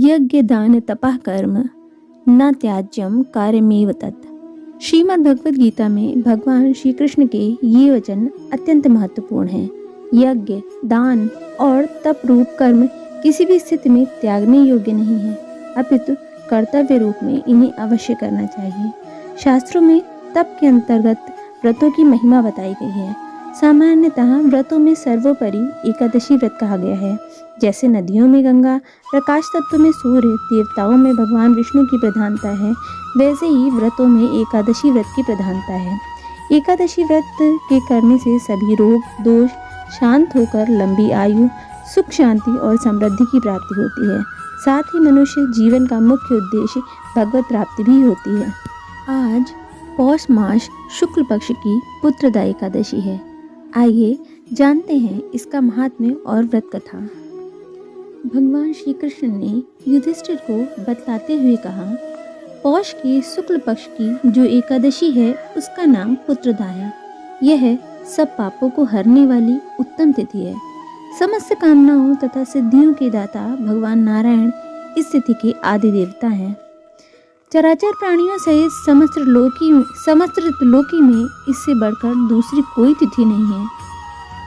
यज्ञ दान तपः कर्म न त्याज्यम कार्यमेव तत्। श्रीमद् भगवद गीता में भगवान श्री कृष्ण के ये वचन अत्यंत महत्वपूर्ण हैं। यज्ञ, दान और तप रूप कर्म किसी भी स्थिति में त्यागने योग्य नहीं है, अपितु कर्तव्य रूप में इन्हें अवश्य करना चाहिए। शास्त्रों में तप के अंतर्गत व्रतों की महिमा बताई गई है। सामान्यतः व्रतों में सर्वोपरि एकादशी व्रत कहा गया है। जैसे नदियों में गंगा, प्रकाश तत्व में सूर्य, देवताओं में भगवान विष्णु की प्रधानता है, वैसे ही व्रतों में एकादशी व्रत की प्रधानता है। एकादशी व्रत के करने से सभी रोग दोष शांत होकर लंबी आयु, सुख शांति और समृद्धि की प्राप्ति होती है। साथ ही मनुष्य जीवन का मुख्य उद्देश्य भगवत प्राप्ति भी होती है। आज पौष मास शुक्ल पक्ष की पुत्रदा एकादशी है। आइए जानते हैं इसका महात्म्य और व्रत कथा। भगवान श्री कृष्ण ने युधिष्ठिर को बतलाते हुए कहा, पौष के शुक्ल पक्ष की जो एकादशी है उसका नाम पुत्रदा है। यह सब पापों को हरने वाली उत्तम तिथि है। समस्त कामनाओं तथा सिद्धियों के दाता भगवान नारायण इस तिथि के आदि देवता हैं। चराचर प्राणियों सहित समस्त लोकी में इससे बढ़कर दूसरी कोई तिथि नहीं है।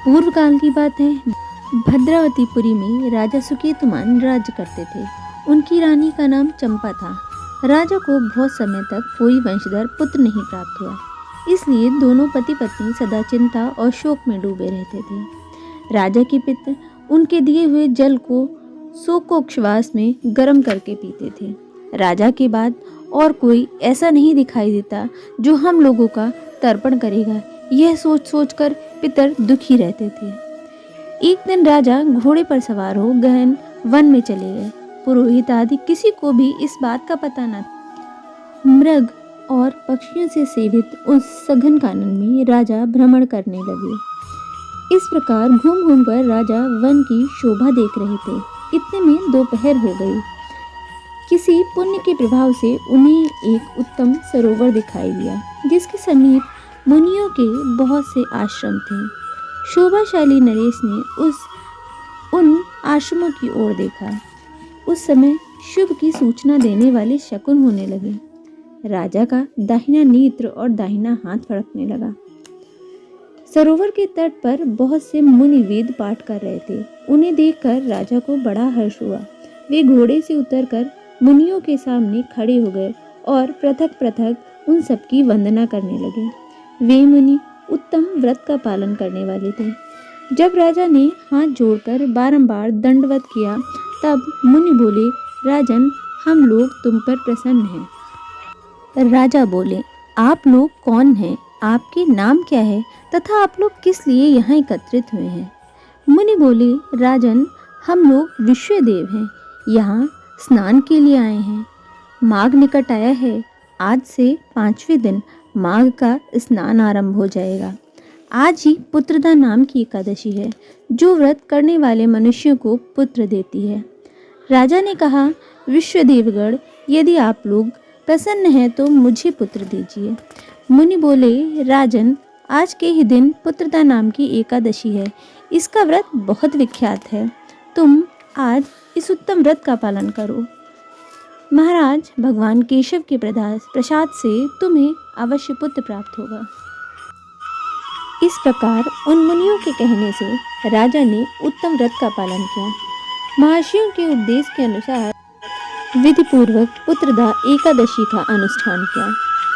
पूर्व काल की बात है, भद्रावतीपुरी में राजा सुकेतुमान राज्य करते थे। उनकी रानी का नाम चंपा था। राजा को बहुत समय तक कोई वंशधर पुत्र नहीं प्राप्त हुआ, इसलिए दोनों पति पत्नी सदा चिंता और शोक में डूबे रहते थे। राजा के पिता उनके दिए हुए जल को शोकोच्छ्वास में गर्म करके पीते थे। राजा के बाद और कोई ऐसा नहीं दिखाई देता जो हम लोगों का तर्पण करेगा, यह सोच सोचकर पितर दुखी रहते थे। एक दिन राजा घोड़े पर सवार हो गहन वन में चले गए। पुरोहित आदि किसी को भी इस बात का पता न था। मृग और पक्षियों से सेवित उस सघन कानन में राजा भ्रमण करने लगे। इस प्रकार घूम घूम कर राजा वन की शोभा देख रहे थे। इतने में दोपहर हो गई। किसी पुण्य के प्रभाव से उन्हें एक उत्तम सरोवर दिखाई दिया, जिसके समीप मुनियों के बहुत से आश्रम थे। शोभाशाली नरेश ने उन आश्रमों की ओर देखा। उस समय शुभ की सूचना देने वाले शकुन होने लगे। राजा का दाहिना नेत्र और दाहिना हाथ फड़कने लगा। सरोवर के तट पर बहुत से मुनि वेद पाठ कर रहे थे। उन्हें देखकर राजा को बड़ा हर्ष हुआ। वे घोड़े से उतरकर मुनियों के सामने खड़े हो गए और पृथक पृथक उन सबकी वंदना करने लगे। वे मुनि उत्तम व्रत का पालन करने वाले थे। जब राजा ने हाथ जोड़कर बारंबार दंडवत किया, तब मुनि बोले, राजन, हम लोग तुम पर प्रसन्न हैं। राजा बोले, आप लोग कौन हैं? आपके नाम क्या है तथा आप लोग किस लिए यहाँ एकत्रित हुए हैं? मुनि बोले, राजन, हम लोग विश्वदेव हैं, यहाँ स्नान के लिए आए हैं। माघ निकट आया है। आज से 5वें दिन माघ का स्नान आरंभ हो जाएगा। आज ही पुत्रदा नाम की एकादशी है, जो व्रत करने वाले मनुष्यों को पुत्र देती है। राजा ने कहा, विश्वदेवगण, यदि आप लोग प्रसन्न हैं तो मुझे पुत्र दीजिए। मुनि बोले, राजन, आज के ही दिन पुत्रदा नाम की एकादशी है। इसका व्रत बहुत विख्यात है। तुम आज इस उत्तम व्रत का पालन करो। महाराज, भगवान केशव के प्रसाद से तुम्हें अवश्य पुत्र प्राप्त होगा। इस प्रकार उन मुनियों के कहने से राजा ने उत्तम व्रत का पालन किया। महर्षियों के उपदेश के अनुसार विधि पूर्वक पुत्रदा एकादशी का अनुष्ठान किया।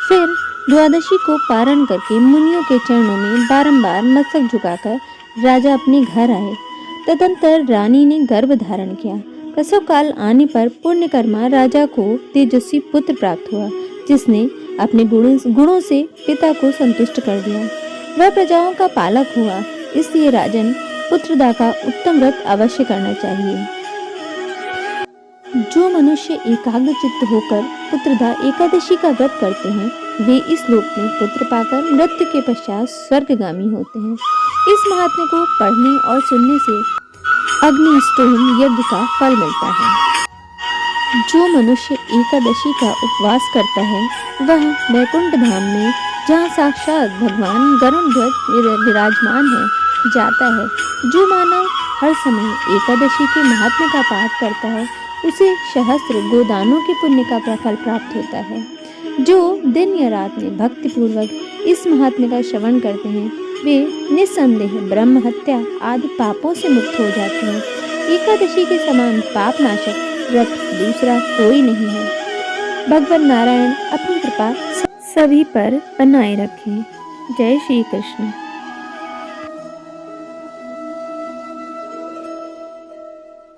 फिर द्वादशी को पारण करके मुनियों के चरणों में बारंबार मस्तक झुकाकर राजा अपने घर आए। तदंतर रानी ने गर्भ धारण किया। प्रसव काल आने पर पुण्यकर्मा राजा को तेजस्वी पुत्र प्राप्त हुआ, जिसने अपने गुणों से पिता को संतुष्ट कर दिया। वह प्रजाओं का पालक हुआ। इसलिए राजन, पुत्रदा का उत्तम व्रत अवश्य करना चाहिए। जो मनुष्य एकाग्र चित्त होकर पुत्रदा एकादशी का व्रत करते हैं, वे इस लोक में पुत्र पाकर मृत्यु के पश्चात स्वर्गगामी होते हैं। इस महात्म्य को पढ़ने और सुनने से अग्निष्टोम यज्ञ का फल मिलता है। जो मनुष्य एकादशी का उपवास करता है, वह वैकुंठ धाम में, जहाँ साक्षात भगवान गरुड़ ध्वज विराजमान है, जाता है। जो मानव हर समय एकादशी के महात्म्य का पाठ करता है, उसे सहस्त्र गोदानों के पुण्य का फल प्राप्त होता है। जो दिन या रात में भक्ति पूर्वक इस महात्म्य का श्रवण करते हैं वे निस्संदेह ब्रह्म हत्या आदि पापों से मुक्त हो जाते हैं। एकादशी के समान पाप नाशक व्रत दूसरा कोई नहीं है। भगवान नारायण अपनी कृपा सभी पर बनाए रखें। जय श्री कृष्ण।